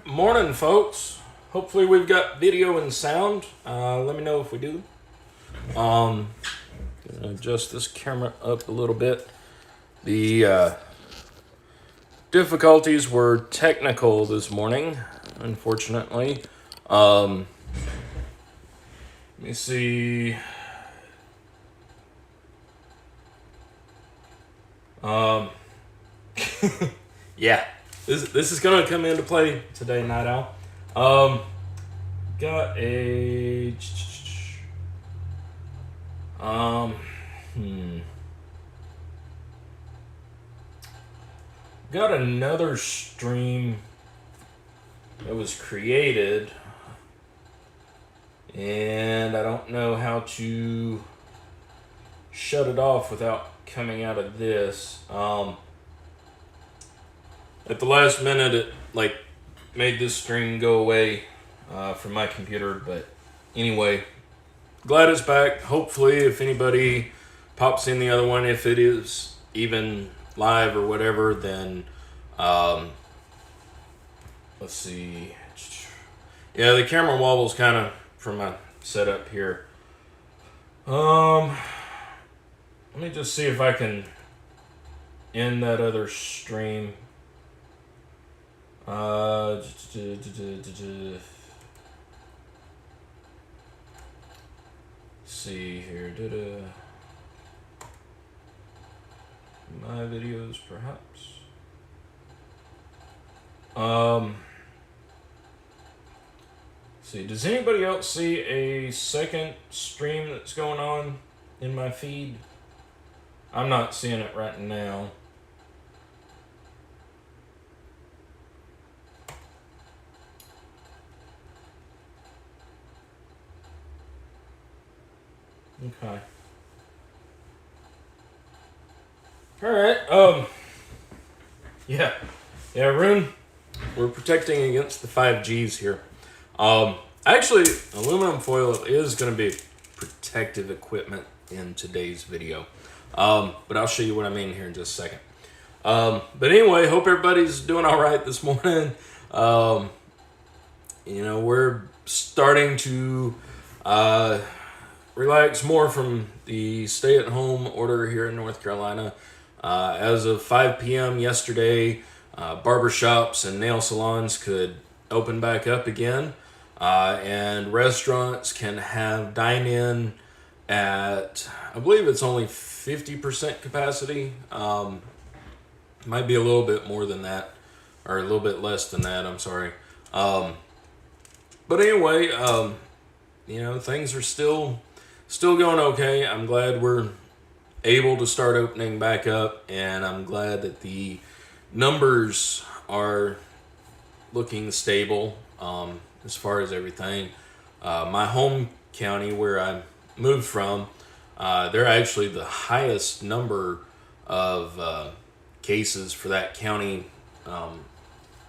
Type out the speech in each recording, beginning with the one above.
Morning, folks. Hopefully we've got video and sound. Let me know if we do. Gonna adjust this camera up a little bit. The difficulties were technical this morning, unfortunately. Let me see. Yeah, this is gonna come into play today, Night Owl. Got a got another stream that was created, and I don't know how to shut it off without coming out of this. At the last minute, it made this stream go away from my computer. But anyway, glad it's back. Hopefully, if anybody pops in the other one, if it is even live or whatever, then let's see. Yeah, the camera wobbles kind of from my setup here. Let me just see if I can end that other stream. See here. My videos, perhaps. See, does anybody else see a second stream that's going on in my feed? I'm not seeing it right now. Okay. Alright, yeah, Rune, we're protecting against the 5Gs here. Actually, aluminum foil is going to be protective equipment in today's video. But I'll show you what I mean here in just a second. But anyway, hope everybody's doing alright this morning. We're starting to, relax more from the stay-at-home order here in North Carolina. As of 5 p.m. yesterday, barbershops and nail salons could open back up again, and restaurants can have dine-in at, I believe it's only 50% capacity. Might be a little bit more than that, or a little bit less than that, I'm sorry. But anyway, things are still going okay. I'm glad we're able to start opening back up, and I'm glad that the numbers are looking stable as far as everything. My home county, where I moved from, they're actually the highest number of cases for that county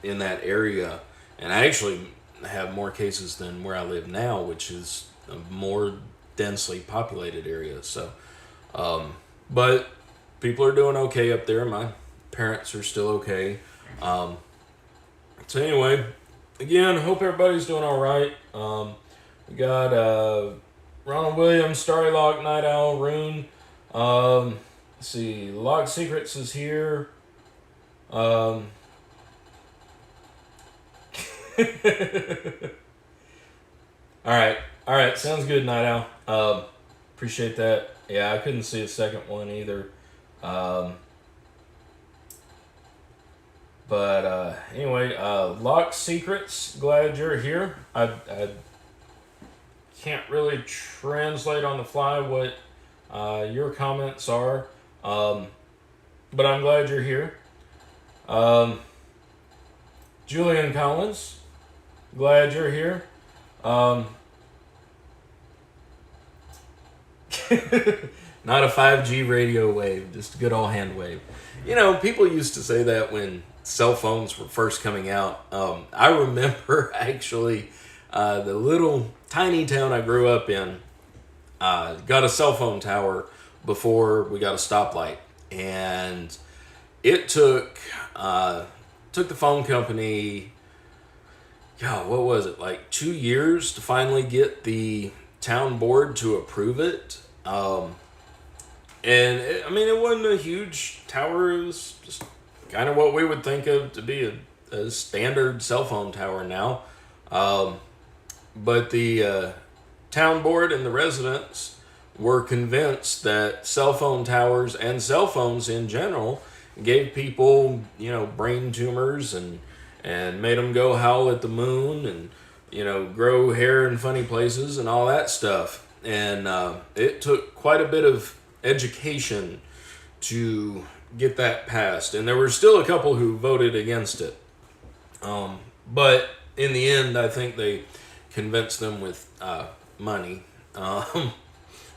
in that area, and I actually have more cases than where I live now, which is a more densely populated area. So but people are doing okay up there. My parents are still okay. So anyway, again, hope everybody's doing all right. We got Ronald Williams, Starry Lock, Night Owl, Rune. Let's see, Lock Secrets is here. All right, sounds good, Night Owl. Appreciate that. Yeah, I couldn't see a second one either. But anyway, Lock Secrets, glad you're here. I can't really translate on the fly what your comments are, but I'm glad you're here. Julian Collins, glad you're here. Not a 5G radio wave, just a good old hand wave. People used to say that when cell phones were first coming out. I remember actually the little tiny town I grew up in got a cell phone tower before we got a stoplight, and it took the phone company yeah, what was it, like 2 years to finally get the town board to approve it. And I mean, it wasn't a huge tower. It was just kind of what we would think of to be a standard cell phone tower now. Um, but the town board and the residents were convinced that cell phone towers and cell phones in general gave people, brain tumors and made them go howl at the moon and, grow hair in funny places and all that stuff. And it took quite a bit of education to get that passed. And there were still a couple who voted against it. But in the end, I think they convinced them with money.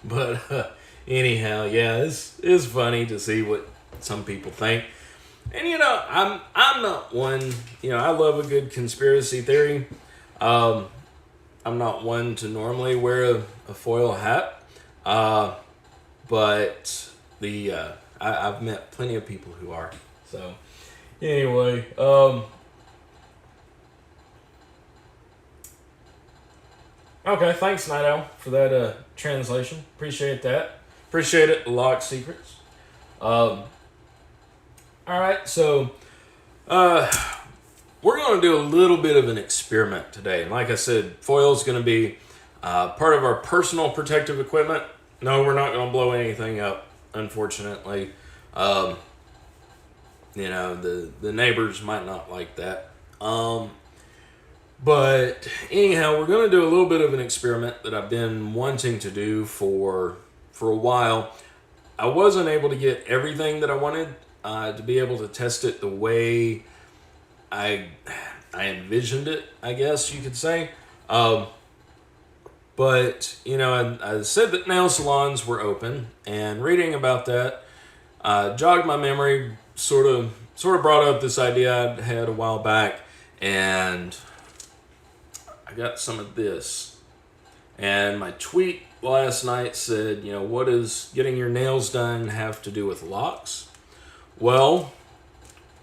But anyhow, yeah, it's funny to see what some people think. And I'm not one. I love a good conspiracy theory. I'm not one to normally wear a foil hat. But I've met plenty of people who are. So anyway, okay, thanks Night Owl for that translation. Appreciate that. Appreciate it, Lock Secrets. All right, so we're going to do a little bit of an experiment today. And like I said, foil is going to be part of our personal protective equipment. No, we're not going to blow anything up, unfortunately. The neighbors might not like that. But anyhow, we're going to do a little bit of an experiment that I've been wanting to do for a while. I wasn't able to get everything that I wanted to be able to test it the way I envisioned it, I guess you could say. But, I said that nail salons were open, and reading about that jogged my memory, sort of brought up this idea I'd had a while back, and I got some of this. And my tweet last night said, what does getting your nails done have to do with locks? Well,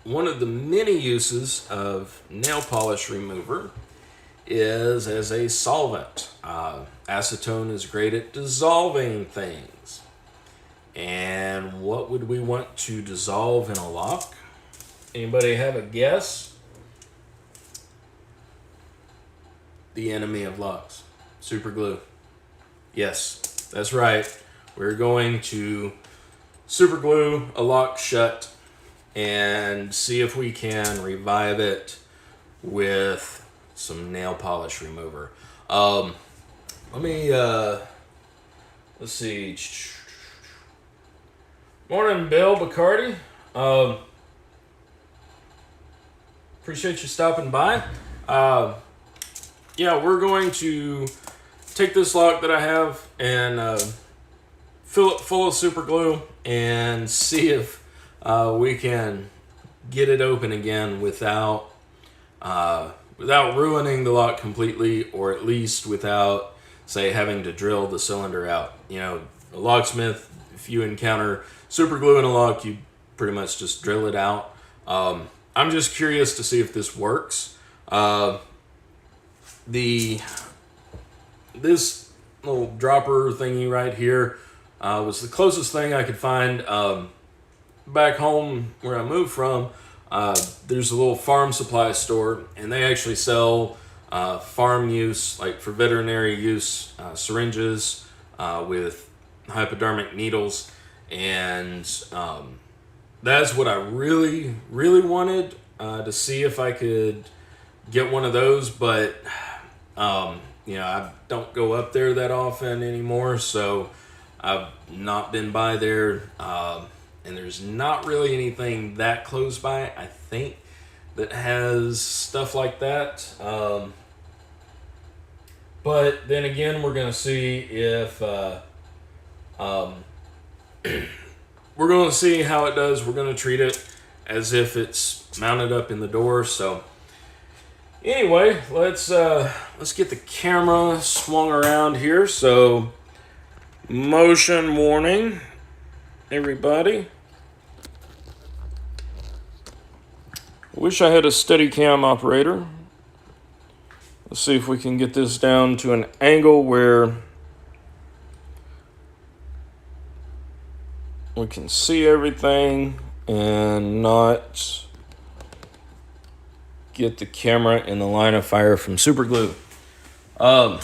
one of the many uses of nail polish remover is as a solvent. Acetone is great at dissolving things. And what would we want to dissolve in a lock? Anybody have a guess? The enemy of locks. Super glue. Yes, that's right. We're going to super glue a lock shut and see if we can revive it with some nail polish remover. Let's see. Morning, Bill Bacardi. Appreciate you stopping by. Yeah, we're going to take this lock that I have and fill it full of super glue and see if we can get it open again without ruining the lock completely, or at least without, say, having to drill the cylinder out. A locksmith, if you encounter super glue in a lock, you pretty much just drill it out. I'm just curious to see if this works. This little dropper thingy right here was the closest thing I could find. Back home where I moved from, there's a little farm supply store, and they actually sell farm use, like for veterinary use, syringes with hypodermic needles. And that's what I really, really wanted to see if I could get one of those. But, I don't go up there that often anymore, so I've not been by there. And there's not really anything that close by, I think, that has stuff like that. But then again, we're going to see if we're going to see how it does. We're going to treat it as if it's mounted up in the door. So anyway, let's get the camera swung around here. So motion warning, everybody. Wish I had a Steadicam operator. Let's see if we can get this down to an angle where we can see everything and not get the camera in the line of fire from super glue. All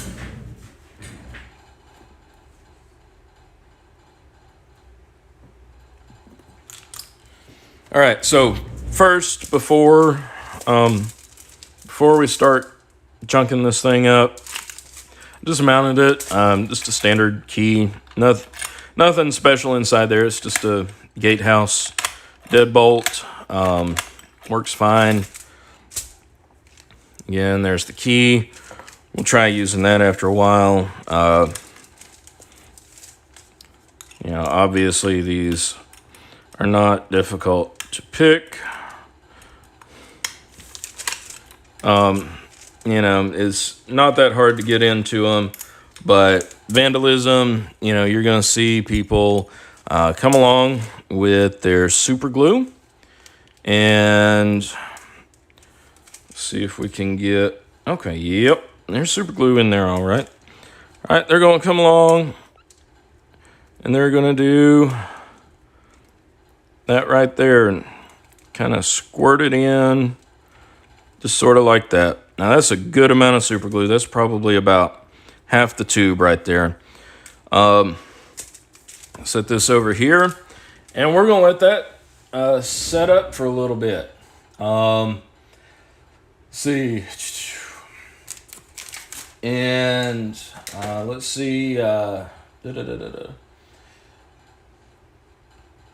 right, so first, before we start chunking this thing up, just mounted it. Just a standard key. Nothing special inside there. It's just a gatehouse deadbolt. Works fine. Again, there's the key. We'll try using that after a while. Obviously these are not difficult to pick. It's not that hard to get into them, but vandalism, you're going to see people come along with their super glue, and see if we can get, okay, yep, there's super glue in there, all right. All right, they're going to come along, and they're going to do that right there, and kind of squirt it in, just sort of like that. Now, that's a good amount of super glue. That's probably about half the tube right there. Set this over here, and we're going to let that set up for a little bit. See, and let's see. Let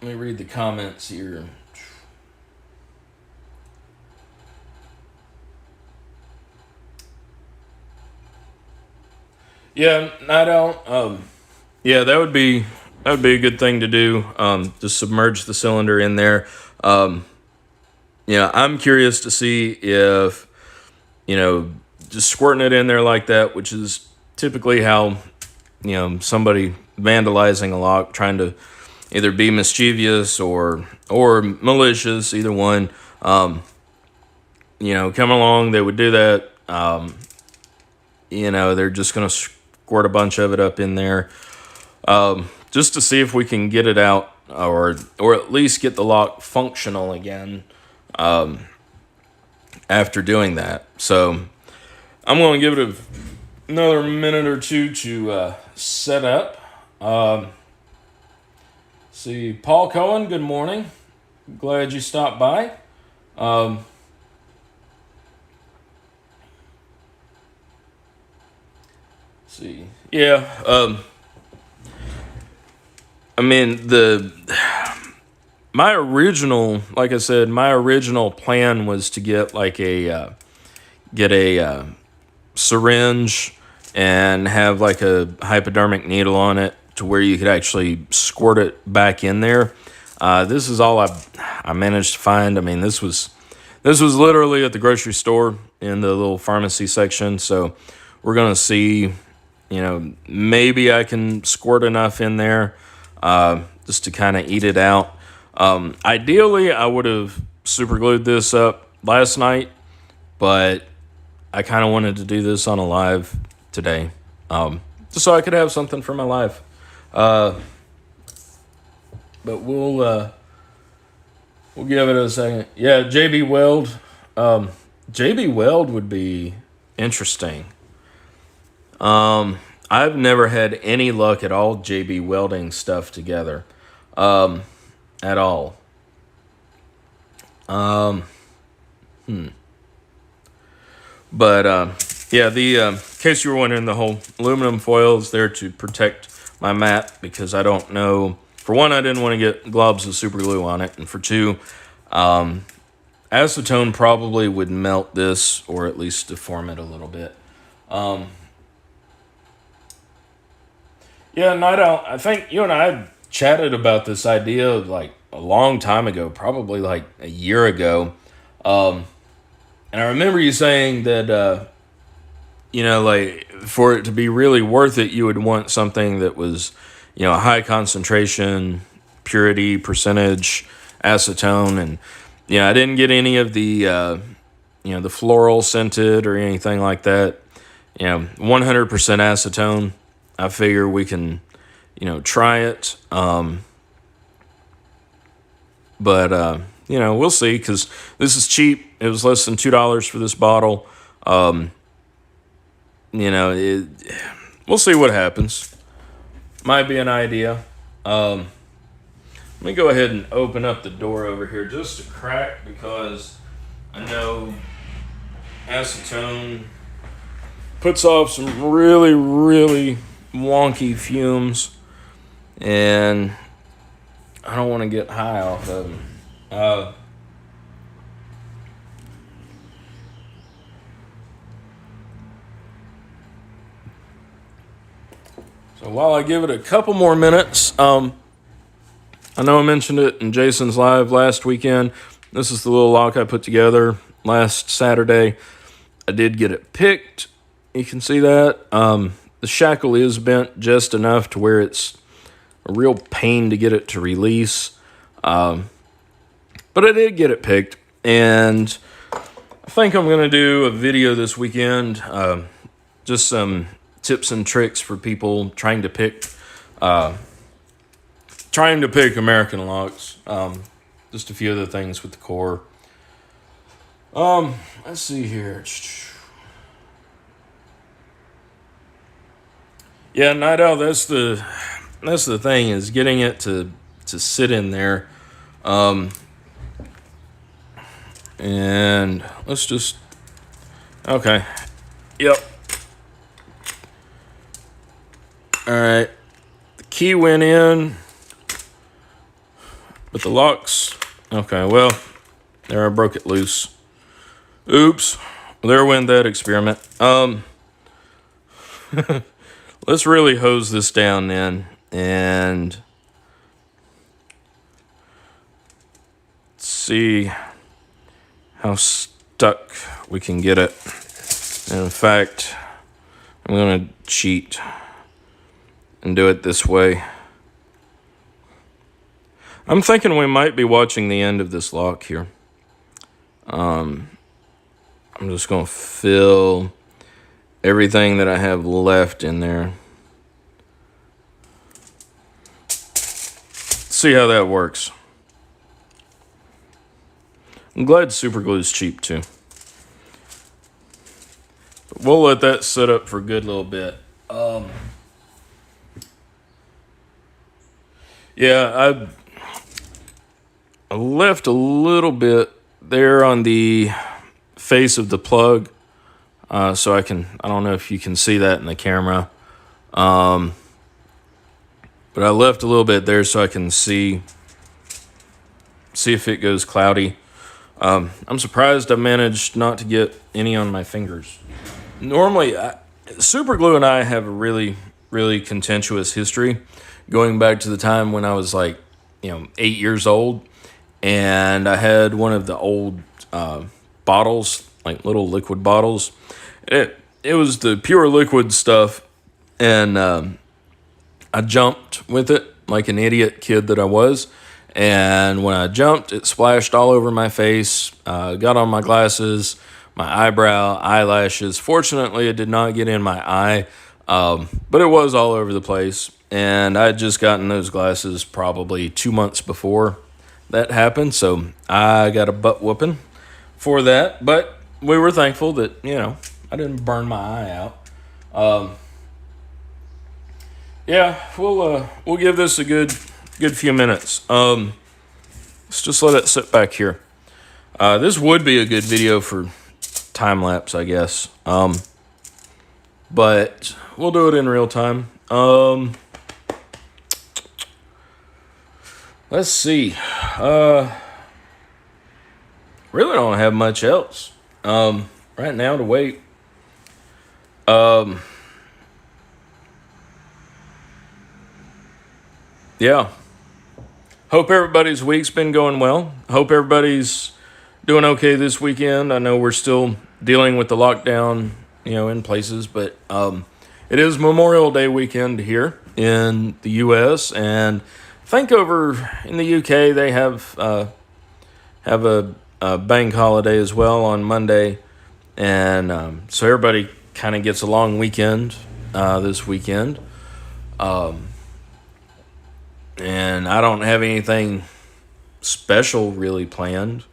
me read the comments here. Yeah, I don't. Yeah, that would be a good thing to do. To submerge the cylinder in there. I'm curious to see if, just squirting it in there like that, which is typically how, somebody vandalizing a lock, trying to either be mischievous or malicious, either one, come along, they would do that. They're just going to squirt a bunch of it up in there, just to see if we can get it out, or at least get the lock functional again, after doing that. So I'm going to give it another minute or two to set up. See, Paul Cohen, good morning. Glad you stopped by. See, yeah. My original plan was to get a syringe and have like a hypodermic needle on it to where you could actually squirt it back in there. This is all I managed to find. This was literally at the grocery store in the little pharmacy section. So we're gonna see, maybe I can squirt enough in there just to kind of eat it out. Ideally, I would have super glued this up last night, but I kind of wanted to do this on a live today, just so I could have something for my live. But we'll give it a second. Yeah, JB Weld. JB Weld would be interesting. I've never had any luck at all JB welding stuff together. At all. But in case you were wondering, the whole aluminum foil is there to protect my mat, because I don't know. For one, I didn't want to get globs of super glue on it, and for two, acetone probably would melt this, or at least deform it a little bit. I think you and I chatted about this idea like a long time ago, probably like a year ago. And I remember you saying that, for it to be really worth it, you would want something that was, high concentration, purity, percentage, acetone. And, I didn't get any of the, the floral scented or anything like that. 100% acetone. I figure we can, try it. But we'll see, because this is cheap. It was less than $2 for this bottle. We'll see what happens. Might be an idea. Let me go ahead and open up the door over here just a crack, because I know acetone puts off some really, really wonky fumes, and I don't want to get high off of them. So while I give it a couple more minutes, I know I mentioned it in Jason's live last weekend. This is the little lock I put together last Saturday. I did get it picked. You can see that. The shackle is bent just enough to where it's a real pain to get it to release. But I did get it picked, and I think I'm going to do a video this weekend, just some tips and tricks for people trying to pick American locks. Just a few other things with the core. Let's see here. Yeah, Night Owl, that's the thing, is getting it to sit in there. And let's just, okay. Yep. All right. The key went in, but the locks, okay, well, there, I broke it loose. Oops. There went that experiment. Let's really hose this down then, and see how stuck we can get it. And in fact, I'm going to cheat and do it this way. I'm thinking we might be watching the end of this lock here. I'm just going to fill everything that I have left in there. See how that works. I'm glad super glue is cheap too. But we'll let that sit up for a good little bit. Yeah, I left a little bit there on the face of the plug, so I don't know if you can see that in the camera, but I left a little bit there so I can see if it goes cloudy. I'm surprised I managed not to get any on my fingers. Normally, super glue and I have a really, really contentious history, going back to the time when I was 8 years old, and I had one of the old bottles, like little liquid bottles. It was the pure liquid stuff, and I jumped with it like an idiot kid that I was. And when I jumped, it splashed all over my face, got on my glasses, my eyebrow, eyelashes. Fortunately, it did not get in my eye, but it was all over the place. And I had just gotten those glasses probably 2 months before that happened, so I got a butt whooping for that. But we were thankful that, I didn't burn my eye out. Yeah, we'll give this a good few minutes. Let's just let it sit back here. This would be a good video for time lapse, I guess. But we'll do it in real time. Let's see. Really don't have much else right now to wait. Yeah. Hope everybody's week's been going well. Hope everybody's doing okay this weekend. I know we're still dealing with the lockdown, in places, but it is Memorial Day weekend here in the U.S., and I think over in the UK they have a bank holiday as well on Monday. And so everybody kind of gets a long weekend this weekend. And I don't have anything special really planned.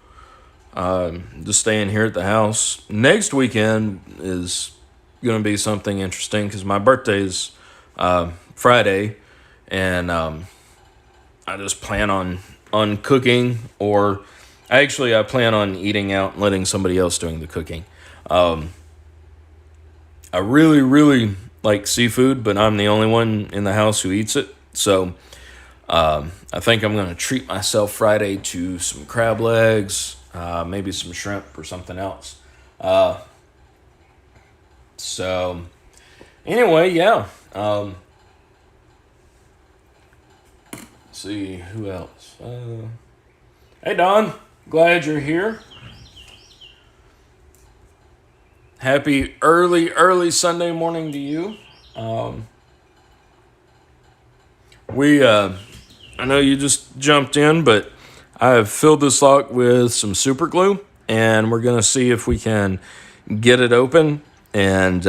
Just staying here at the house. Next weekend is going to be something interesting because my birthday's Friday, and I just plan on cooking, or actually I plan on eating out and letting somebody else doing the cooking. I really, really like seafood, but I'm the only one in the house who eats it. So I think I'm going to treat myself Friday to some crab legs, maybe some shrimp or something else. So anyway, yeah. See who else. Hey Don, glad you're here. Happy early Sunday morning to you. I know you just jumped in, but I have filled this lock with some super glue, and we're going to see if we can get it open, and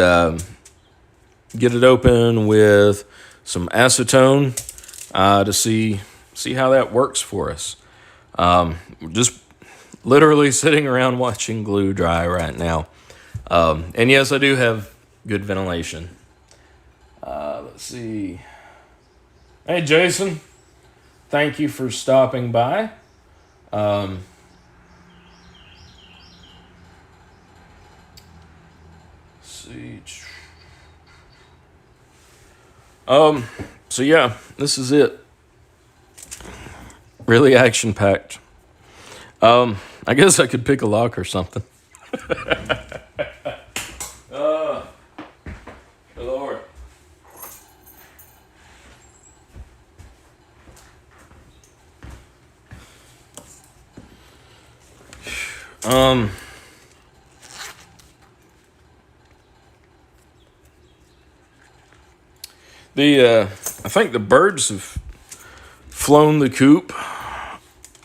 get it open with some acetone to see how that works for us. Just literally sitting around watching glue dry right now. And yes, I do have good ventilation. Let's see. Hey, Jason. Thank you for stopping by. See. So yeah, this is it. Really action-packed. I guess I could pick a lock or something. Lord. I think the birds have flown the coop.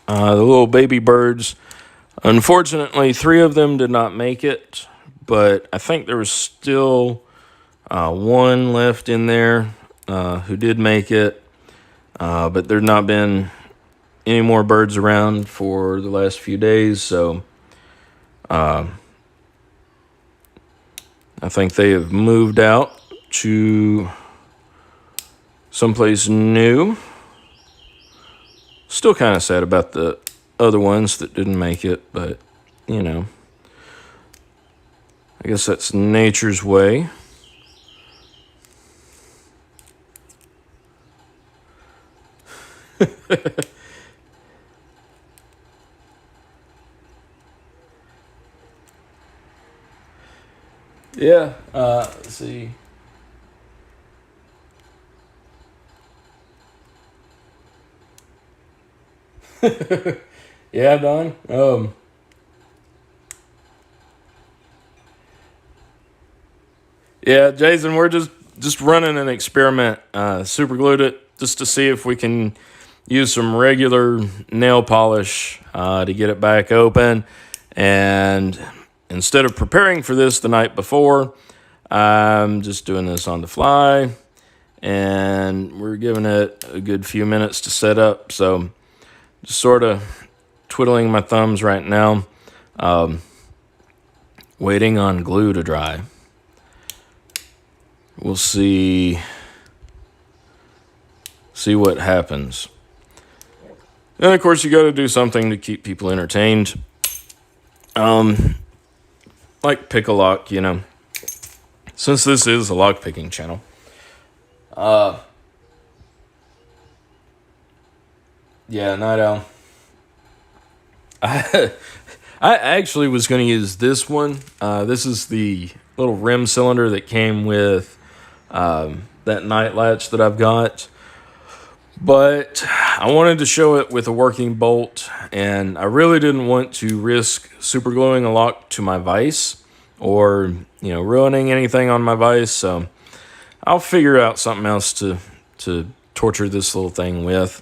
The little baby birds. Unfortunately, 3 of them did not make it, but I think there was still one left in there who did make it, but there's not been any more birds around for the last few days, so I think they have moved out to someplace new. Still kind of sad about the other ones that didn't make it, but, you know, I guess that's nature's way. Yeah, let's see. Yeah, Don. Yeah, Jason, we're just running an experiment. Super glued it just to see if we can use some regular nail polish to get it back open. And instead of preparing for this the night before, I'm just doing this on the fly. And we're giving it a good few minutes to set up. So just sort of twiddling my thumbs right now, waiting on glue to dry. We'll see what happens. And of course, you got to do something to keep people entertained. Like pick a lock, you know. Since this is a lock picking channel. Yeah, Night Owl. I actually was going to use this one. This is the little rim cylinder that came with that night latch that I've got. But I wanted to show it with a working bolt, and I really didn't want to risk super gluing a lock to my vise or, you know, ruining anything on my vise. So I'll figure out something else to torture this little thing with.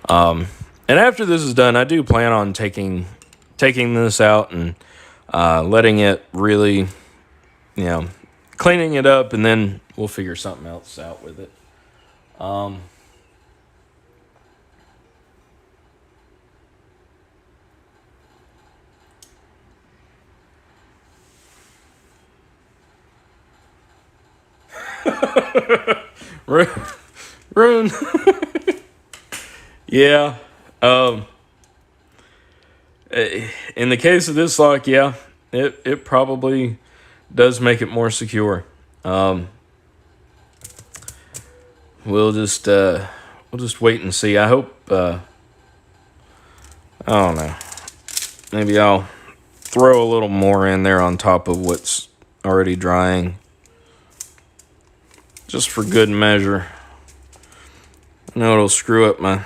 And after this is done, I do plan on taking taking this out and letting it really, cleaning it up, and then we'll figure something else out with it. Rune. Yeah. In the case of this lock, yeah, it probably does make it more secure. We'll just wait and see. I hope. I don't know. Maybe I'll throw a little more in there on top of what's already drying, just for good measure. I know it'll screw up my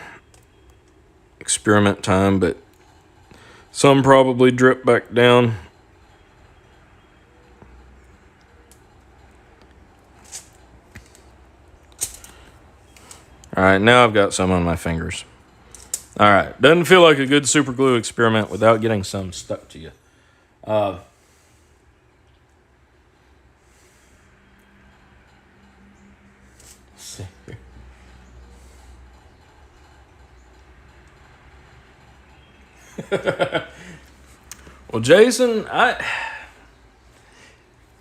experiment time, but some probably drip back down. All right, now I've got some on my fingers. All right, doesn't feel like a good super glue experiment without getting some stuck to you. Let's see here. Well, Jason, I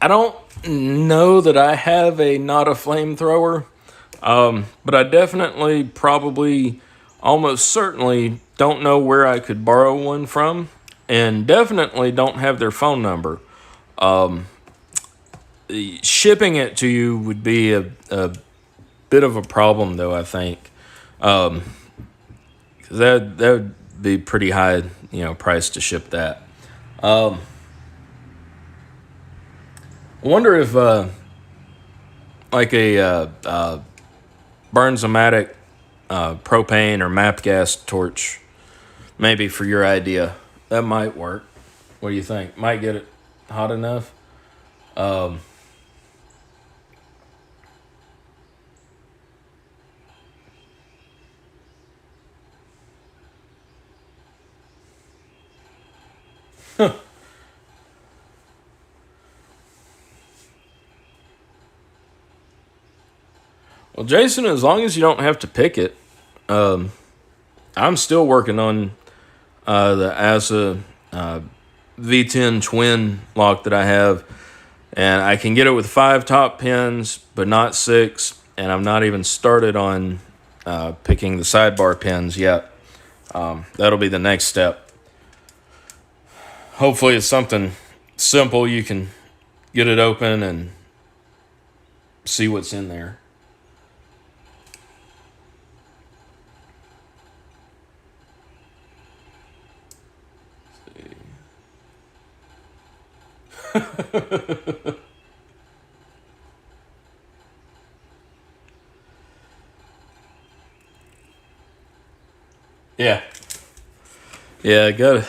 don't know that I have not a flamethrower, but I definitely, probably, almost certainly don't know where I could borrow one from, and definitely don't have their phone number. Shipping it to you would be a bit of a problem, though, I think. 'Cause that would be pretty high, price to ship that. I wonder if like a Burns-O-Matic propane or MAP gas torch, maybe for your idea, that might work. What do you think? Might get it hot enough? Well, Jason, as long as you don't have to pick it, I'm still working on the ASA V10 twin lock that I have, and I can get it with 5 top pins, but not 6, and I'm not even started on picking the sidebar pins yet. That'll be the next step. Hopefully it's something simple. You can get it open and see what's in there. Yeah. Yeah, got it.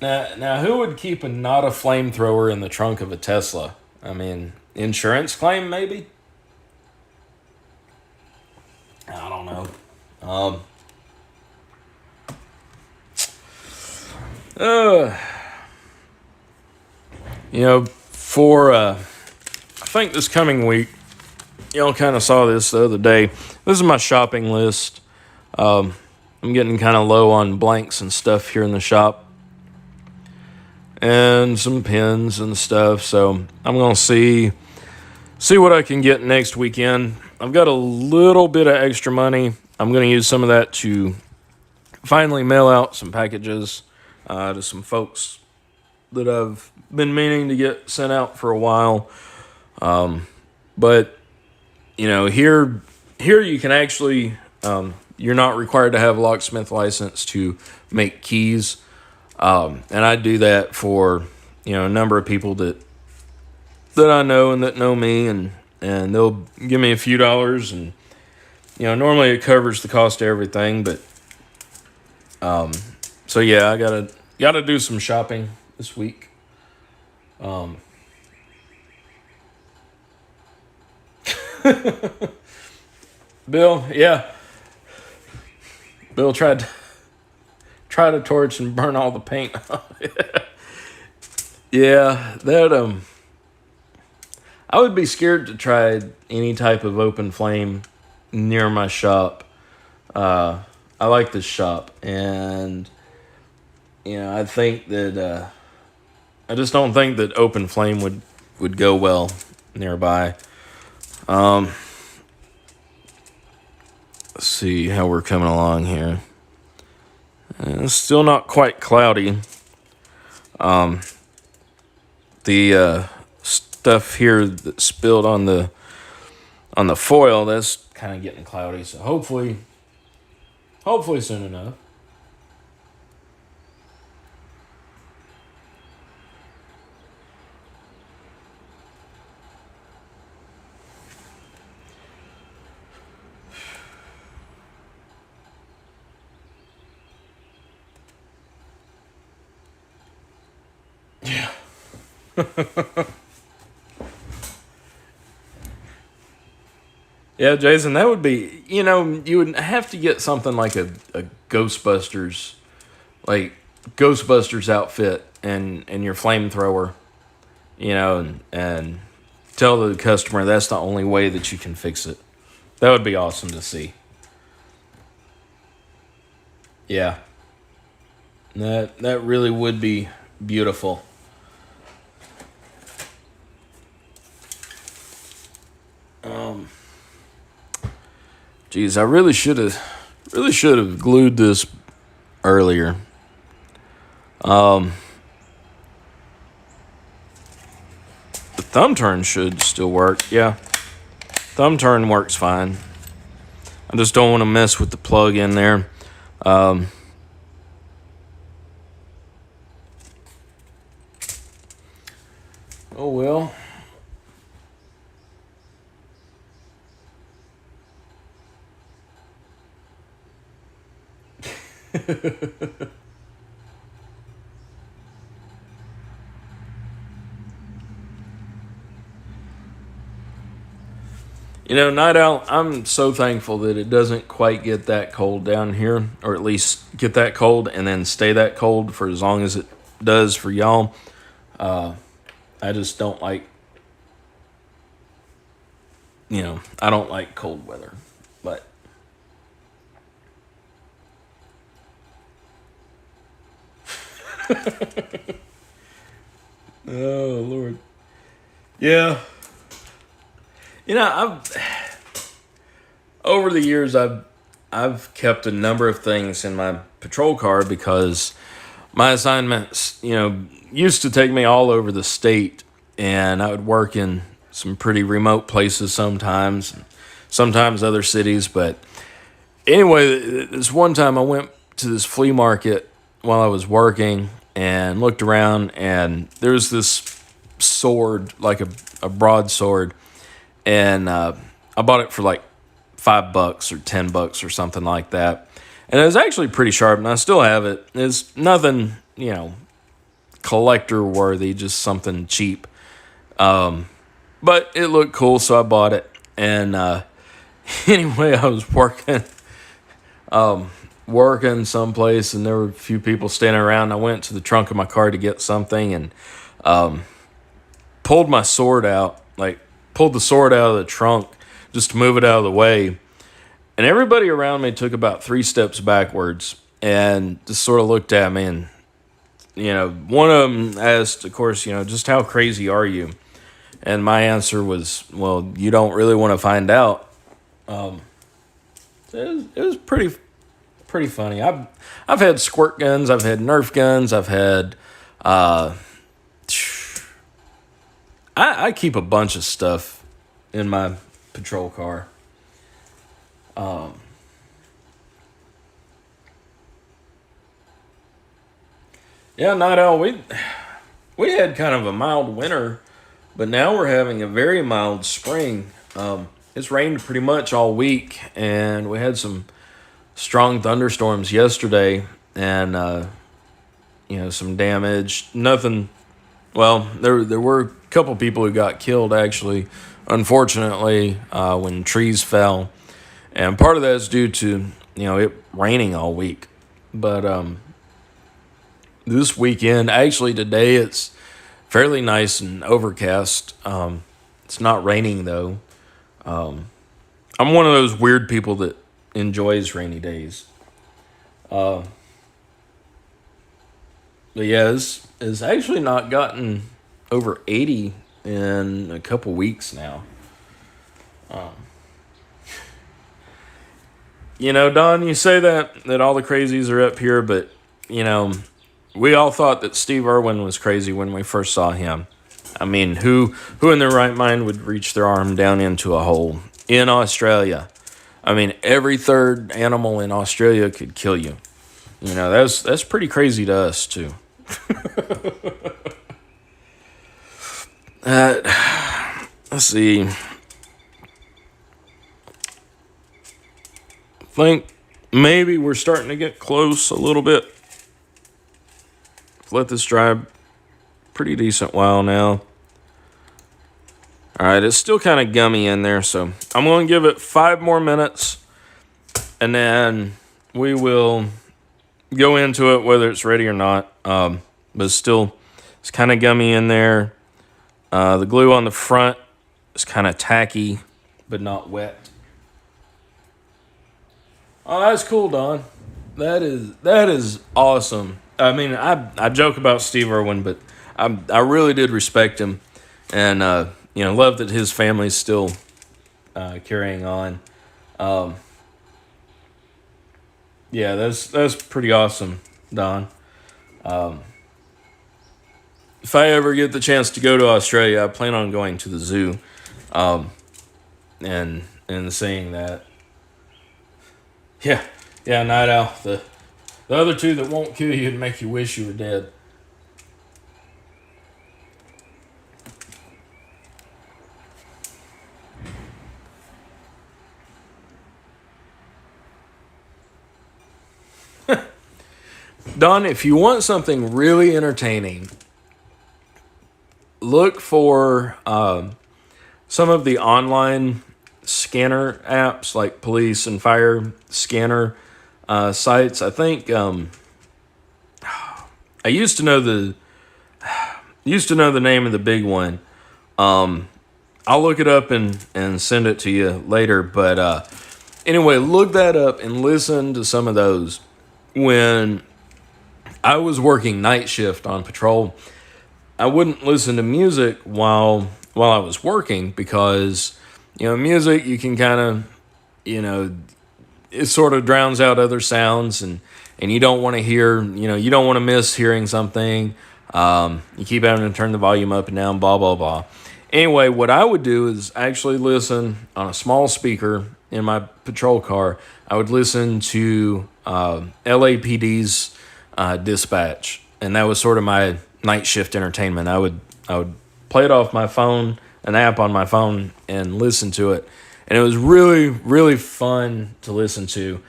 Now, who would keep not a flamethrower in the trunk of a Tesla? I mean, insurance claim, maybe? I don't know. For I think this coming week, y'all kind of saw this the other day. This is my shopping list. I'm getting kind of low on blanks and stuff here in the shop, and some pins and stuff. So I'm gonna see what I can get next weekend. I've got a little bit of extra money. I'm gonna use some of that to finally mail out some packages to some folks that I've been meaning to get sent out for a while. But here you can actually, you're not required to have a locksmith license to make keys. And I do that for, a number of people that I know and that know me, and they'll give me a few dollars, and, normally it covers the cost of everything, but, so yeah, I gotta do some shopping this week. Bill, yeah. Bill tried to torch and burn all the paint off. Yeah, that I would be scared to try any type of open flame near my shop. I like this shop, and I think that I just don't think that open flame would go well nearby. Let's see how we're coming along here. It's still not quite cloudy. The stuff here that spilled on the foil, that's kind of getting cloudy. So hopefully soon enough. Yeah. Yeah, Jason, that would be, you would have to get something like a Ghostbusters, like Ghostbusters outfit and your flamethrower, and tell the customer that's the only way that you can fix it. That would be awesome to see. Yeah. That really would be beautiful. Geez, I really should have glued this earlier. The thumb turn should still work. Yeah, thumb turn works fine. I just don't want to mess with the plug in there. Oh well. Night Owl, I'm so thankful that it doesn't quite get that cold down here, or at least get that cold and then stay that cold for as long as it does for y'all. I just don't like, I don't like cold weather, but oh Lord, yeah. I've over the years I've kept a number of things in my patrol car because my assignments, used to take me all over the state, and I would work in some pretty remote places sometimes other cities. But anyway, this one time I went to this flea market while I was working and looked around, and there was this sword, like a broadsword, and I bought it for like $5 or $10 or something like that. And it was actually pretty sharp, and I still have it. It's nothing, collector worthy, just something cheap. But it looked cool, so I bought it. And anyway, I was working someplace, and there were a few people standing around. I went to the trunk of my car to get something, and pulled my sword out, pulled the sword out of the trunk just to move it out of the way. And everybody around me took about 3 steps backwards and just sort of looked at me. And, one of them asked, of course, just how crazy are you? And my answer was, well, you don't really want to find out. It was pretty funny. I've had squirt guns, I've had Nerf guns, I've had I keep a bunch of stuff in my patrol car. Yeah, Night Owl, we had kind of a mild winter, but now we're having a very mild spring. It's rained pretty much all week, and we had some strong thunderstorms yesterday, and some damage. Nothing. Well, there were a couple people who got killed, actually, unfortunately, when trees fell. And part of that is due to it raining all week. But this weekend, actually today, it's fairly nice and overcast. It's not raining though. I'm one of those weird people that enjoys rainy days. But yeah, it's actually not gotten over 80 in a couple weeks now. Don, you say that all the crazies are up here, but we all thought that Steve Irwin was crazy when we first saw him. I mean, who in their right mind would reach their arm down into a hole in Australia? I mean, every third animal in Australia could kill you. That's pretty crazy to us too. Let's see. I think maybe we're starting to get close a little bit. Let this dry pretty decent while now. All right, it's still kind of gummy in there, so I'm going to give it 5 more minutes, and then we will go into it whether it's ready or not. But it's kind of gummy in there. The glue on the front is kind of tacky, but not wet. Oh, that's cool, Don. That is awesome. I mean, I joke about Steve Irwin, but I really did respect him, and love that his family's still carrying on. Yeah, that's pretty awesome, Don. If I ever get the chance to go to Australia, I plan on going to the zoo, and seeing that. Yeah, Night Owl. The other two that won't kill you and make you wish you were dead. Don, if you want something really entertaining, look for some of the online scanner apps like police and fire scanner sites. I think I used to know the name of the big one. I'll look it up and send it to you later. But anyway, look that up and listen to some of those. When I was working night shift on patrol, I wouldn't listen to music while I was working because, music, you can kind of, it sort of drowns out other sounds and you don't want to hear, you don't want to miss hearing something. You keep having to turn the volume up and down, blah, blah, blah. Anyway, what I would do is actually listen on a small speaker in my patrol car. I would listen to LAPD's dispatch, and that was sort of my night shift entertainment. I would play it off my phone, an app on my phone, and listen to it. And it was really, really fun to listen to,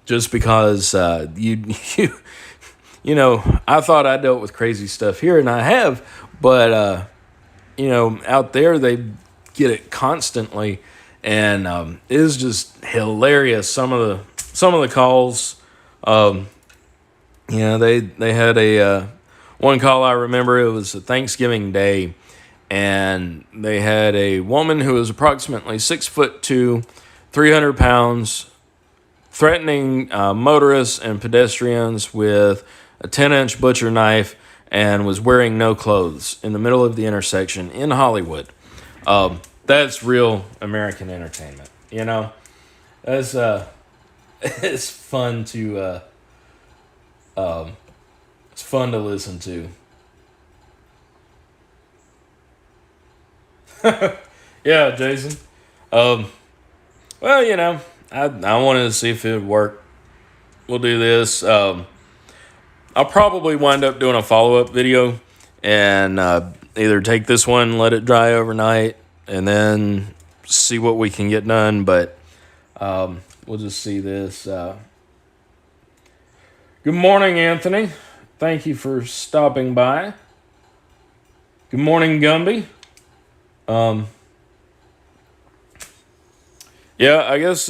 just because I thought I dealt with crazy stuff here, and I have, but out there they get it constantly, and it is just hilarious. Some of the calls, they had a one call I remember. It was a Thanksgiving Day, and they had a woman who was approximately 6'2", 300 pounds, threatening motorists and pedestrians with a 10-inch butcher knife, and was wearing no clothes in the middle of the intersection in Hollywood. That's real American entertainment, That's it's fun to it's fun to listen to. Yeah, Jason. Well, I wanted to see if it would work. We'll do this. I'll probably wind up doing a follow-up video and either take this one, let it dry overnight, and then see what we can get done. But we'll just see this. Good morning, Anthony. Thank you for stopping by. Good morning, Gumby. Yeah, I guess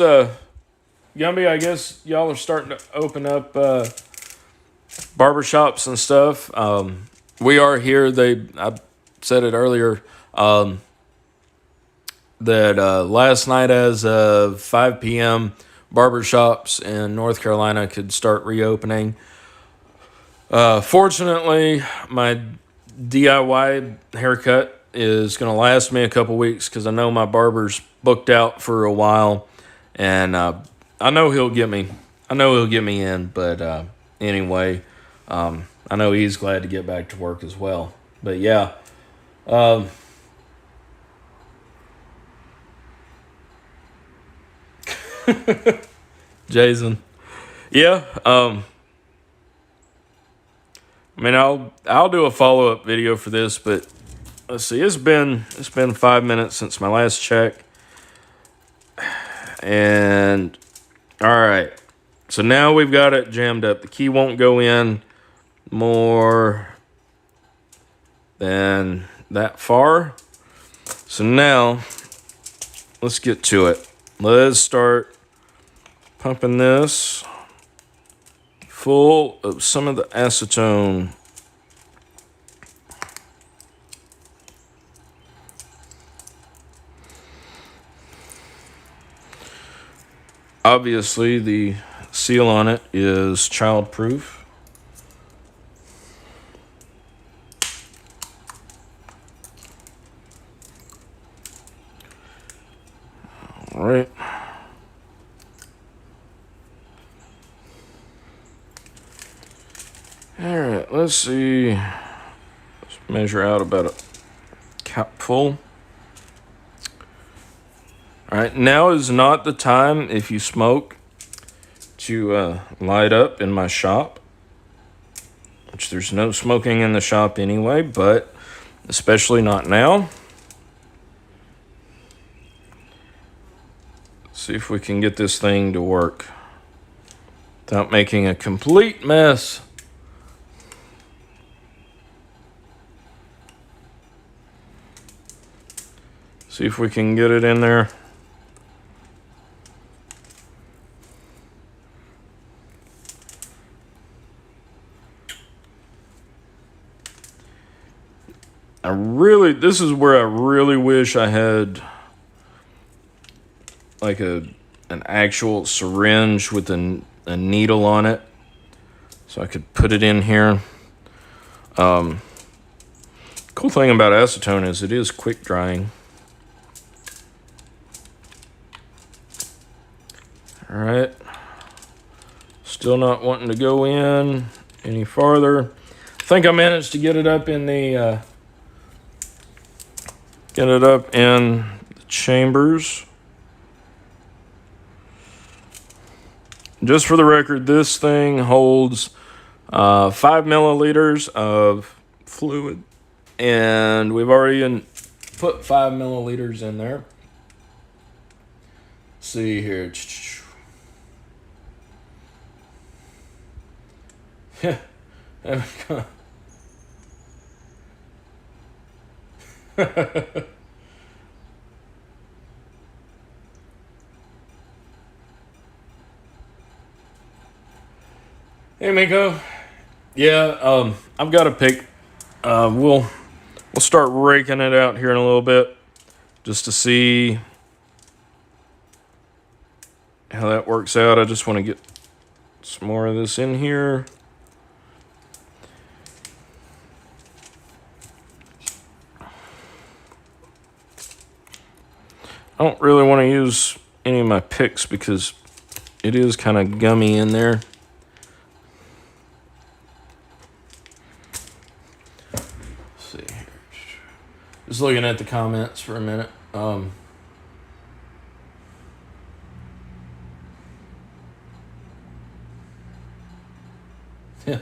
Gumby, I guess y'all are starting to open up barbershops and stuff. We are here. I said it earlier that last night, as of 5 p.m., barbershops in North Carolina could start reopening. Fortunately, my DIY haircut is going to last me a couple weeks because I know my barber's booked out for a while, and I know he'll get me. I know he'll get me in, but anyway, I know he's glad to get back to work as well. But yeah, Jason. Yeah, I mean, I'll do a follow up video for this, but let's see. It's been 5 minutes since my last check, and all right. So now we've got it jammed up. The key won't go in more than that far. So now let's get to it. Let's start pumping this full of some of the acetone. Obviously, the seal on it is childproof. All right. All right, let's see. Let's measure out about a cup full. All right, now is not the time, if you smoke, to light up in my shop, which there's no smoking in the shop anyway, but especially not now. Let's see if we can get this thing to work without making a complete mess. See if we can get it in there. This is where I really wish I had like an actual syringe with a needle on it, so I could put it in here. Cool thing about acetone is it is quick drying. All right, still not wanting to go in any farther. I think I managed to get it up in the chambers. Just for the record, this thing holds 5 milliliters of fluid, and we've already put 5 milliliters in there. Let's see here. Hey, Miko. Yeah, I've got a pick. We'll start raking it out here in a little bit, just to see how that works out. I just want to get some more of this in here. I don't really want to use any of my picks because it is kind of gummy in there. Let's see here. Just looking at the comments for a minute. Yeah.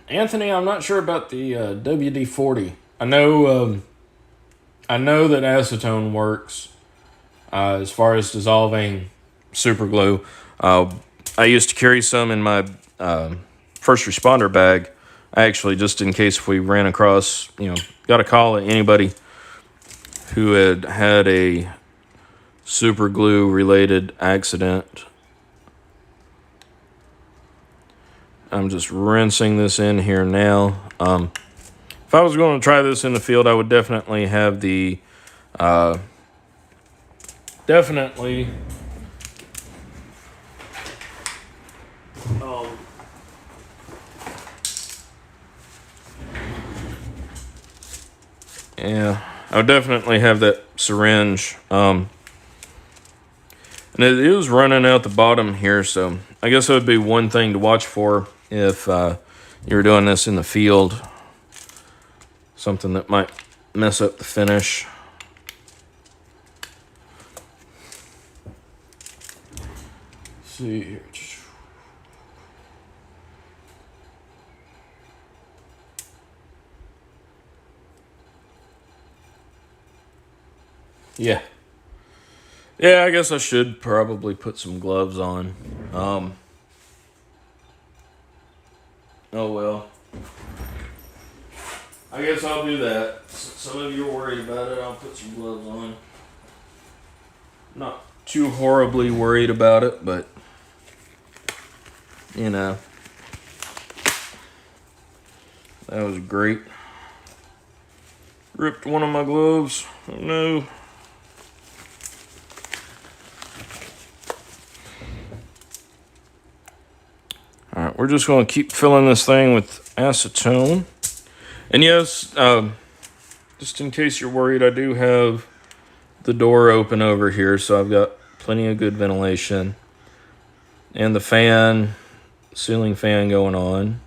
Anthony, I'm not sure about the WD-40. I know that acetone works as far as dissolving super glue. I used to carry some in my first responder bag, actually, just in case if we ran across, got a call at anybody who had a super glue related accident. I'm just rinsing this in here now. If I was going to try this in the field, I would definitely have the definitely yeah, I would definitely have that syringe. And it is running out the bottom here, so I guess that would be one thing to watch for if you were doing this in the field. Something that might mess up the finish. Let's see here. Yeah. Yeah, I guess I should probably put some gloves on. Oh well. I guess I'll do that. Some of you are worried about it. I'll put some gloves on. Not too horribly worried about it, but you know, that was great. Ripped one of my gloves. Oh no. Alright, we're just going to keep filling this thing with acetone. And yes, just in case you're worried, I do have the door open over here, so I've got plenty of good ventilation. And the fan, ceiling fan going on.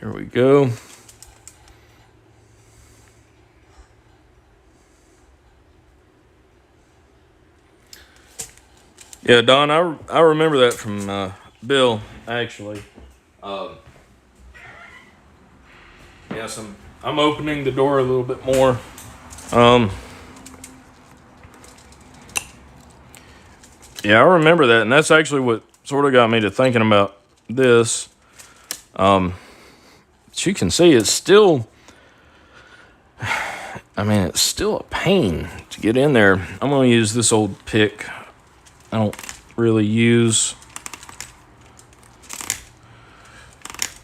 There we go. Yeah, Don, I remember that from Bill, actually. Yes, I'm opening the door a little bit more. Yeah, I remember that, and that's actually what sort of got me to thinking about this. As you can see, it's still, it's still a pain to get in there. I'm going to use this old pick. I don't really use.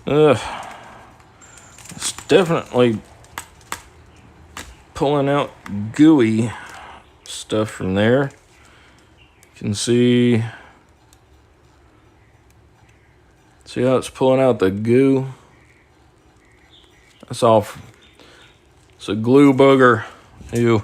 It's definitely pulling out gooey stuff from there. You can see how it's pulling out the goo. That's all. It's a glue booger. Ew.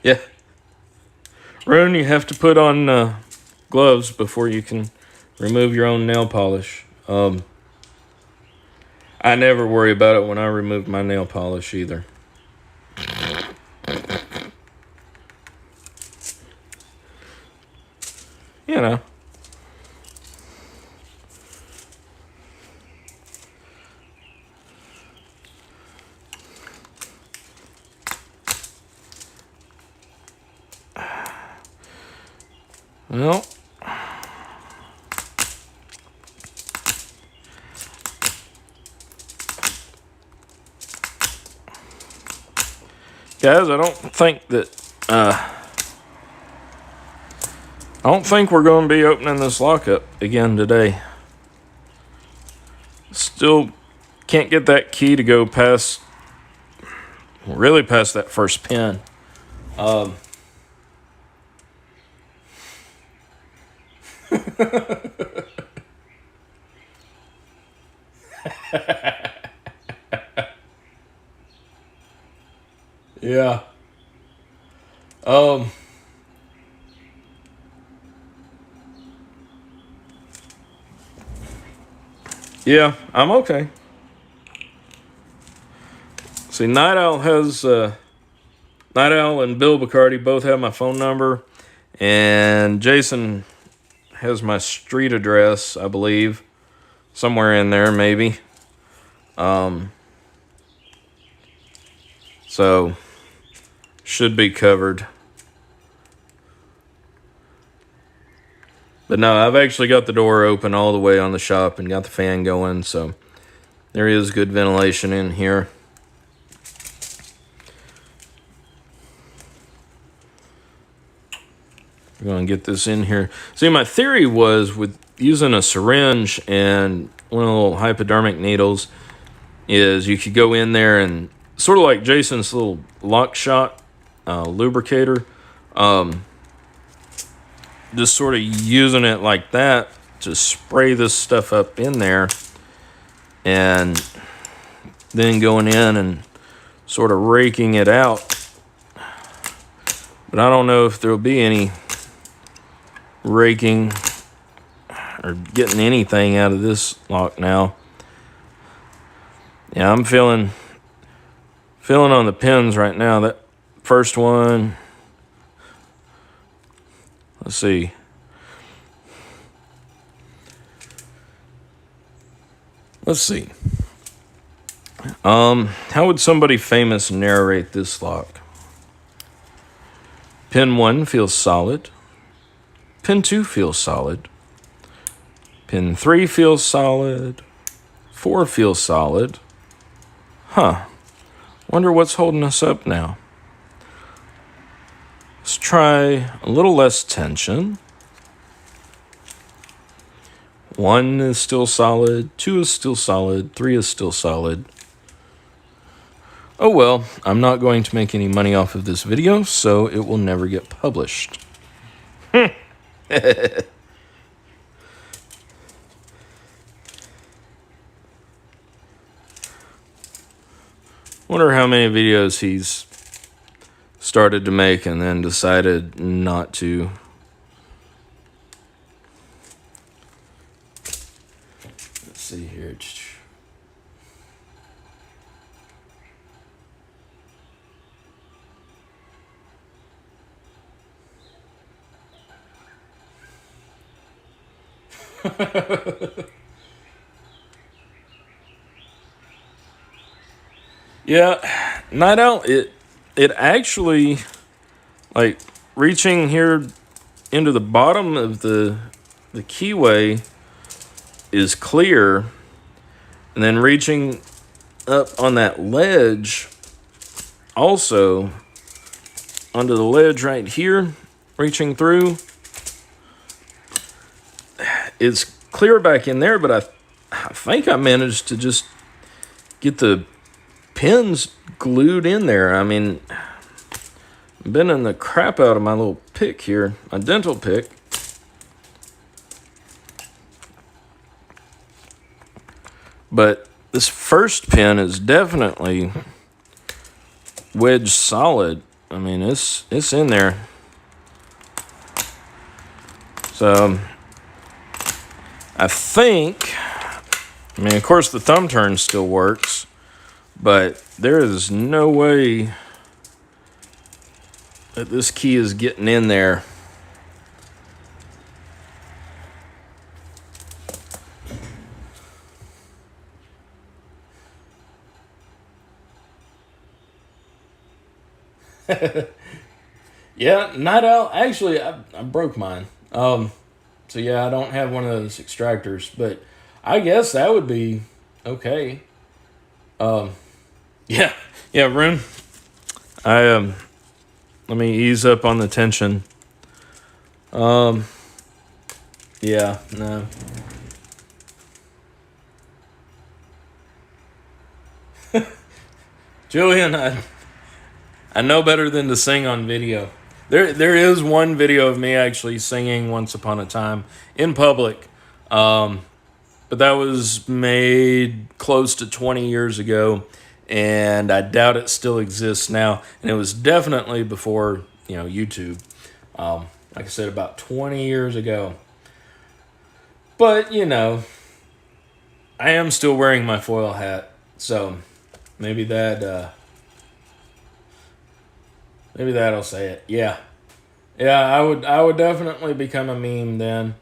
Yeah. Rune, you have to put on gloves before you can remove your own nail polish. I never worry about it when I remove my nail polish either. You know. Well, guys, I don't think we're going to be opening this lockup again today. Still can't get that key to go past that first pin. Yeah. Yeah, I'm okay. See, Night Owl and Bill Bacardi both have my phone number, and Jason has my street address, I believe, somewhere in there, maybe. So should be covered. But no, I've actually got the door open all the way on the shop and got the fan going, so there is good ventilation in here. We're going to get this in here. See, my theory was with using a syringe and one of the little hypodermic needles is you could go in there and sort of like Jason's little lock shot lubricator, just sort of using it like that to spray this stuff up in there and then going in and sort of raking it out. But I don't know if there'll be any raking or getting anything out of this lock now. Yeah, I'm feeling on the pins right now. That first one, let's see. How would somebody famous narrate this lock? Pin 1 feels solid. Pin 2 feels solid. Pin 3 feels solid. 4 feels solid. Wonder what's holding us up now. Let's try a little less tension. 1 is still solid. 2 is still solid. 3 is still solid. Oh well, I'm not going to make any money off of this video, so it will never get published. Wonder how many videos he's started to make and then decided not to. Let's see here. Yeah, Night Owl, it actually, like, reaching here into the bottom of the keyway is clear, and then reaching up on that ledge, also onto the ledge right here, reaching through, it's clear back in there, but I think I managed to just get the pins glued in there. I mean, I'm bending the crap out of my little pick here, my dental pick. But this first pin is definitely wedged solid. I mean, it's in there. So I think, I mean, of course the thumb turn still works, but there is no way that this key is getting in there. Yeah, Night Owl. Actually, I broke mine. So yeah, I don't have one of those extractors, but I guess that would be okay. Yeah, Rune. Let me ease up on the tension. Yeah, no. Julian, I know better than to sing on video. There is one video of me actually singing Once Upon a Time in public. But that was made close to 20 years ago, and I doubt it still exists now. And it was definitely before, YouTube. Like I said, about 20 years ago. But, I am still wearing my foil hat, so maybe that'll say it. Yeah, I would definitely become a meme then.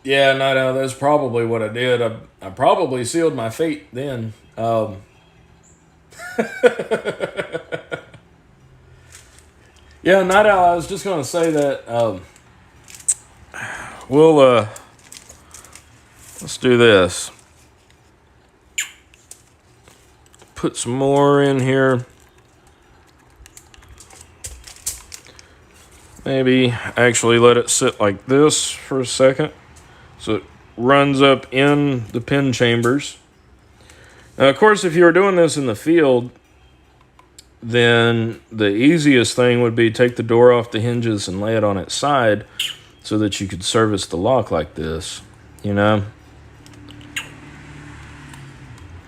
Yeah, no, that's probably what I did. I probably sealed my fate then. Yeah, Night Owl, I was just going to say that we'll, let's do this. Put some more in here. Maybe actually let it sit like this for a second so it runs up in the pin chambers. Now, of course, if you were doing this in the field, then the easiest thing would be take the door off the hinges and lay it on its side so that you could service the lock like this, you know?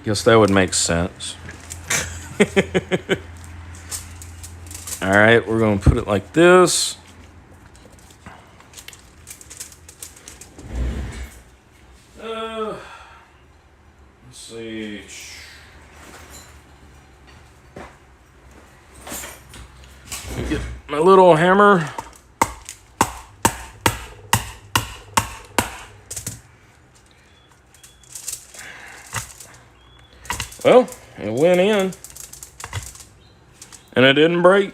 Guess that would make sense. All right, we're going to put it like this. Let's see. Get my little hammer. Well, it went in. And it didn't break.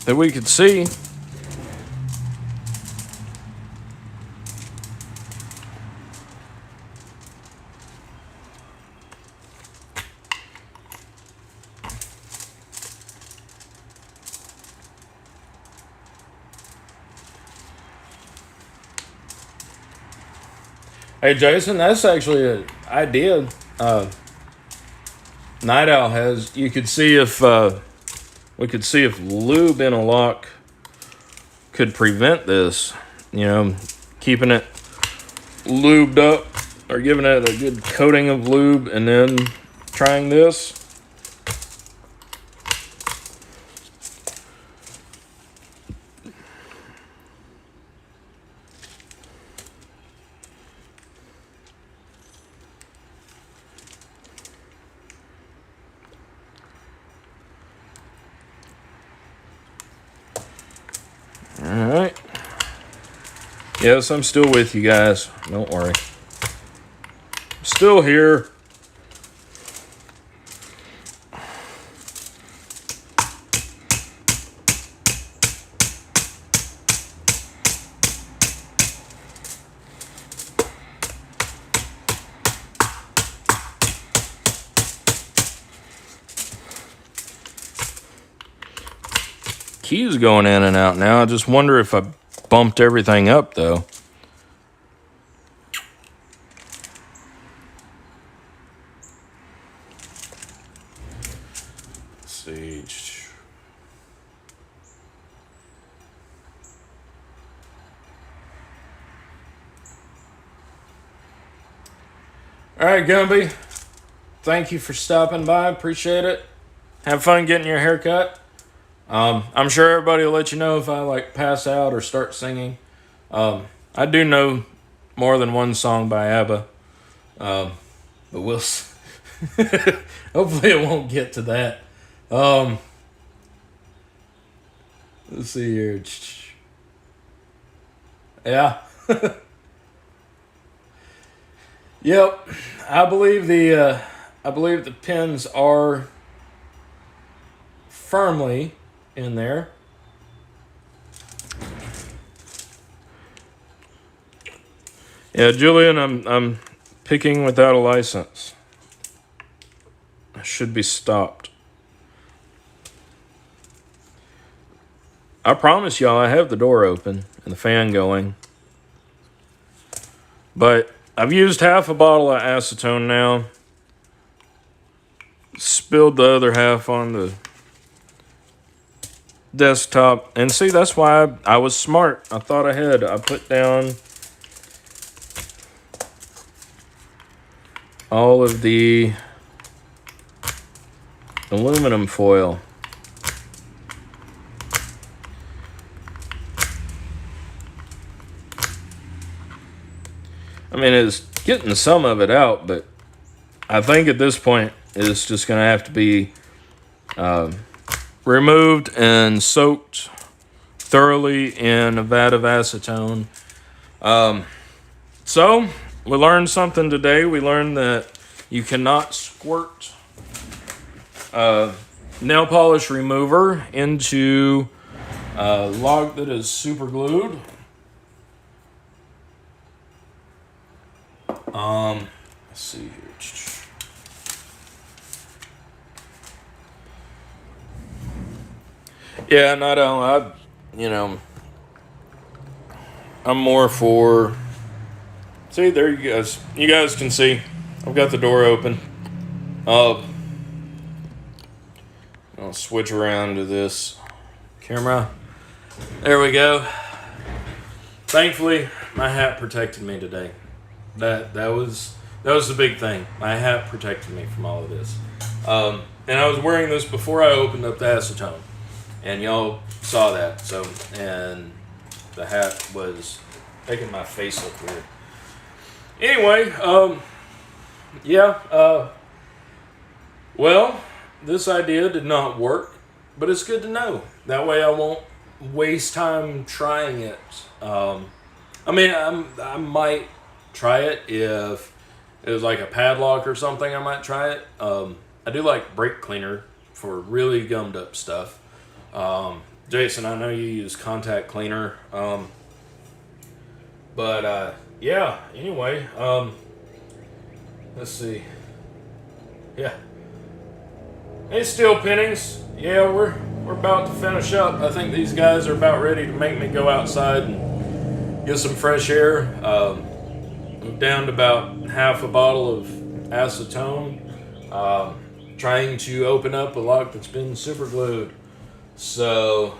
That we could see. Hey Jason, that's actually an idea. Night Owl has. You could see if we could see if lube in a lock could prevent this. You know, keeping it lubed up or giving it a good coating of lube, and then trying this. Alright. Yes, I'm still with you guys. Don't worry. I'm still here. Keys going in and out now. I just wonder if I bumped everything up, though. Let's see. All right, Gumby. Thank you for stopping by. Appreciate it. Have fun getting your hair cut. I'm sure everybody will let you know if I pass out or start singing. I do know more than one song by ABBA, but we'll hopefully it won't get to that. Let's see here. Yeah. Yep. I believe the pins are firmly in there. Yeah, Julian, I'm picking without a license. I should be stopped. I promise y'all I have the door open and the fan going. But I've used half a bottle of acetone now. Spilled the other half on the desktop. And see, that's why I was smart. I thought ahead. I put down all of the aluminum foil. I mean, it's getting some of it out, but I think at this point it's just going to have to be removed and soaked thoroughly in a vat of acetone. So we learned something today. We learned that you cannot squirt nail polish remover into a log that is super glued. Let's see here. Yeah, and I'm more for. See, there you guys. You guys can see. I've got the door open. I'll switch around to this camera. There we go. Thankfully, my hat protected me today. That was the big thing. My hat protected me from all of this. And I was wearing this before I opened up the acetone, and y'all saw that. So, and the hat was making my face look weird. Anyway, well, this idea did not work, but it's good to know. That way I won't waste time trying it. I might try it if it was like a padlock or something. I might try it. I do like brake cleaner for really gummed up stuff. Jason, I know you use contact cleaner. Anyway, let's see. Yeah. Hey, steel pinnings. Yeah, we're about to finish up. I think these guys are about ready to make me go outside and get some fresh air. I'm down to about half a bottle of acetone. Trying to open up a lock that's been super glued. So,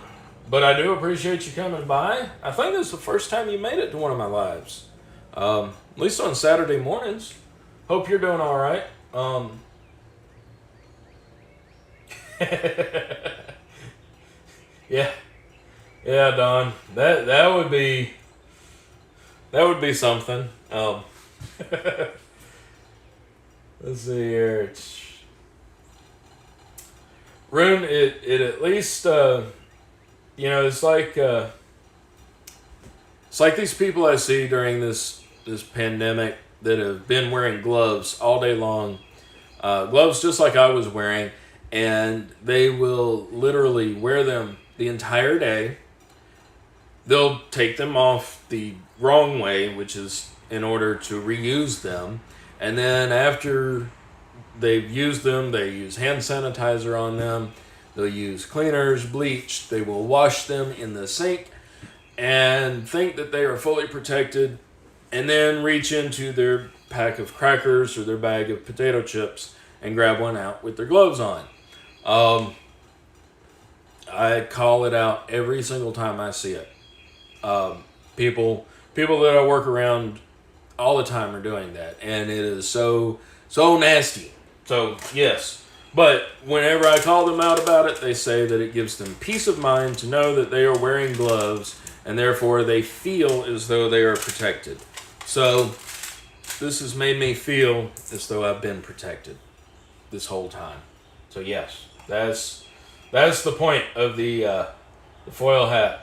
but I do appreciate you coming by. I think this is the first time you made it to one of my lives. At least on Saturday mornings. Hope you're doing all right. Yeah, Don. That would be something. Let's see here. Rune, it at least it's like these people I see during this pandemic that have been wearing gloves all day long, gloves just like I was wearing, and they will literally wear them the entire day. They'll take them off the wrong way, which is in order to reuse them, and then after they've used them, they use hand sanitizer on them. They'll use cleaners, bleach. They will wash them in the sink and think that they are fully protected, and then reach into their pack of crackers or their bag of potato chips and grab one out with their gloves on. I call it out every single time I see it. People that I work around all the time are doing that, and it is so nasty. So, yes. But whenever I call them out about it, they say that it gives them peace of mind to know that they are wearing gloves, and therefore they feel as though they are protected. So, this has made me feel as though I've been protected this whole time. So, yes, that's the point of the foil hat.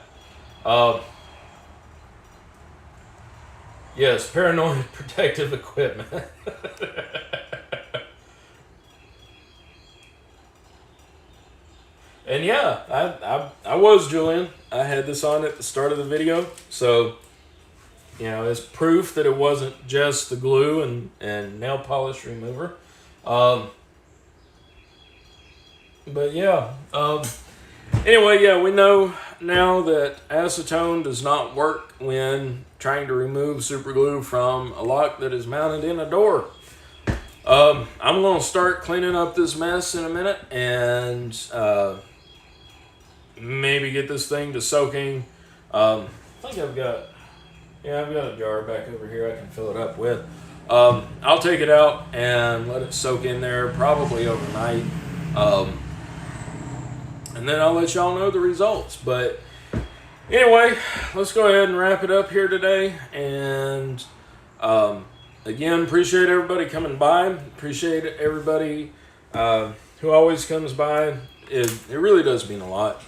Yes, paranoid protective equipment. And yeah, I was Julian. I had this on at the start of the video, so it's proof that it wasn't just the glue and nail polish remover. But yeah. Anyway, yeah, we know now that acetone does not work when trying to remove super glue from a lock that is mounted in a door. I'm going to start cleaning up this mess in a minute and maybe get this thing to soaking. I think I've got a jar back over here I can fill it up with. I'll take it out and let it soak in there probably overnight. And then I'll let y'all know the results. But anyway, let's go ahead and wrap it up here today. And again, appreciate everybody coming by. Appreciate everybody who always comes by, it really does mean a lot.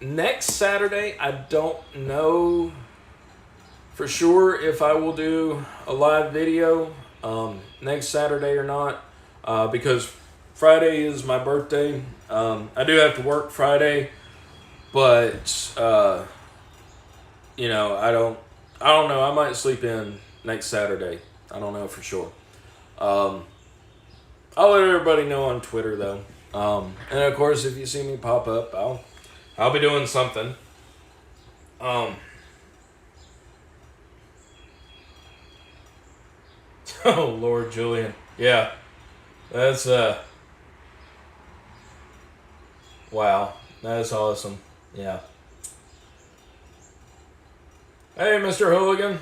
Next Saturday, I don't know for sure if I will do a live video next Saturday or not, because Friday is my birthday. I do have to work Friday, but you know, I don't know. I might sleep in next Saturday. I don't know for sure. I'll let everybody know on Twitter though. And of course, if you see me pop up, I'll be doing something. Oh Lord, Julian. Yeah. That's wow. That's awesome. Yeah. Hey, Mr. Hooligan.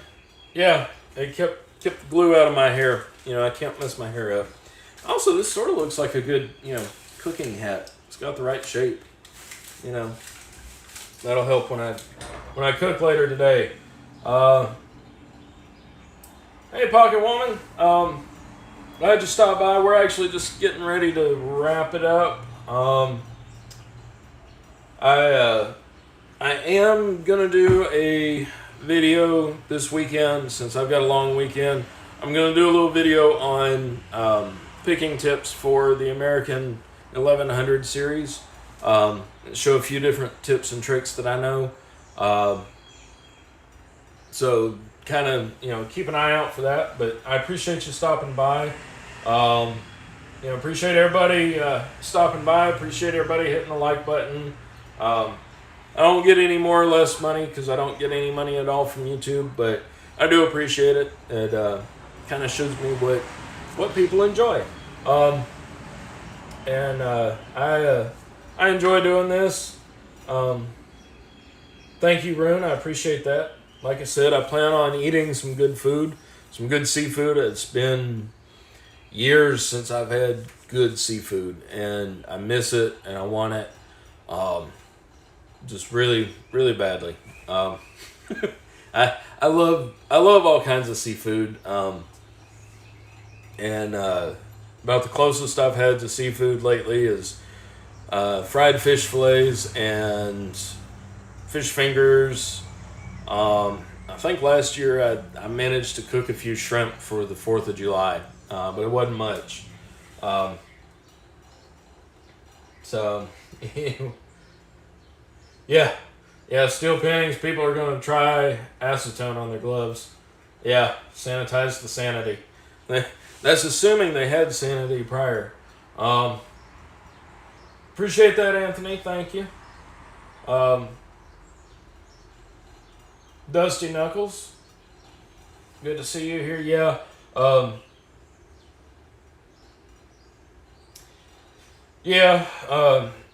Yeah, they kept the glue out of my hair. You know, I can't mess my hair up. Also, this sort of looks like a good, you know, cooking hat. It's got the right shape. You know, that'll help when I cook later today. Hey, Pocket Woman. Glad you stopped by. We're actually just getting ready to wrap it up. I am gonna do a video this weekend since I've got a long weekend. I'm gonna do a little video on picking tips for the American 1100 series. Show a few different tips and tricks that I know. So kind of, you know, keep an eye out for that. But I appreciate you stopping by. You know, appreciate everybody stopping by. Appreciate everybody hitting the like button. I don't get any more or less money because I don't get any money at all from YouTube, but I do appreciate it. It kind of shows me what people enjoy. And I enjoy doing this. Thank you, Rune. I appreciate that. Like I said, I plan on eating some good food, some good seafood. It's been years since I've had good seafood, and I miss it, and I want it. Just really, really badly. I love all kinds of seafood. And about the closest I've had to seafood lately is fried fish fillets and fish fingers. I think last year I managed to cook a few shrimp for the 4th of July, but it wasn't much. So, yeah, steel paintings. People are going to try acetone on their gloves. Yeah, sanitize the sanity. That's assuming they had sanity prior. Appreciate that, Anthony. Thank you. Dusty Knuckles. Good to see you here. Yeah.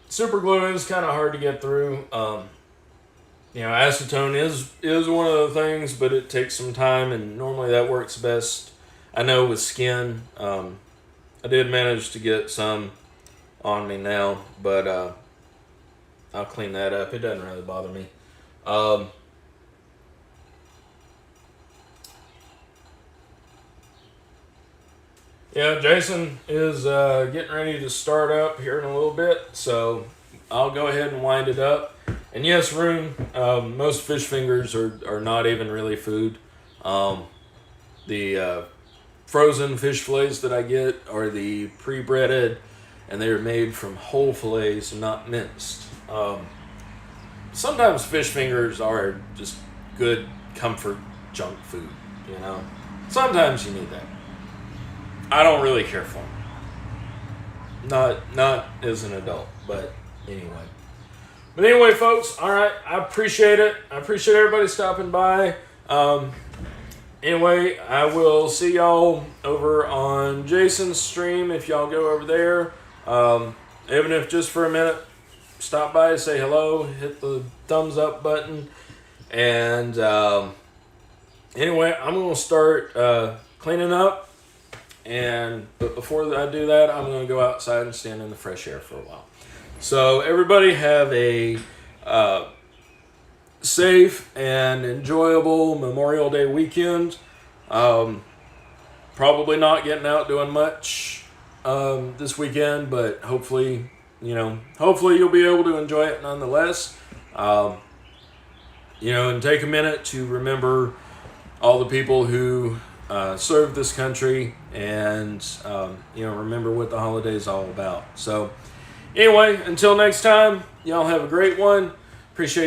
Super glue is kind of hard to get through. You know, acetone is one of the things, but it takes some time, and normally that works best. I know with skin. I did manage to get some on me now, but I'll clean that up. It doesn't really bother me. Yeah, Jason is getting ready to start up here in a little bit, so I'll go ahead and wind it up. And yes, Rune, most fish fingers are not even really food. The frozen fish fillets that I get are the pre-breaded, and they're made from whole fillets and not minced. Sometimes fish fingers are just good comfort junk food, you know. Sometimes you need that. I don't really care for them. Not as an adult, but anyway. But anyway, folks, all right, I appreciate it. I appreciate everybody stopping by. Anyway, I will see y'all over on Jason's stream if y'all go over there. Even if just for a minute, stop by, say hello, hit the thumbs up button. And anyway, I'm going to start cleaning up. But before I do that, I'm going to go outside and stand in the fresh air for a while. So everybody have a safe and enjoyable Memorial Day weekend. Probably not getting out doing much this weekend, but hopefully, hopefully you'll be able to enjoy it nonetheless. And take a minute to remember all the people who served this country, and remember what the holiday is all about. So anyway, until next time, y'all have a great one. Appreciate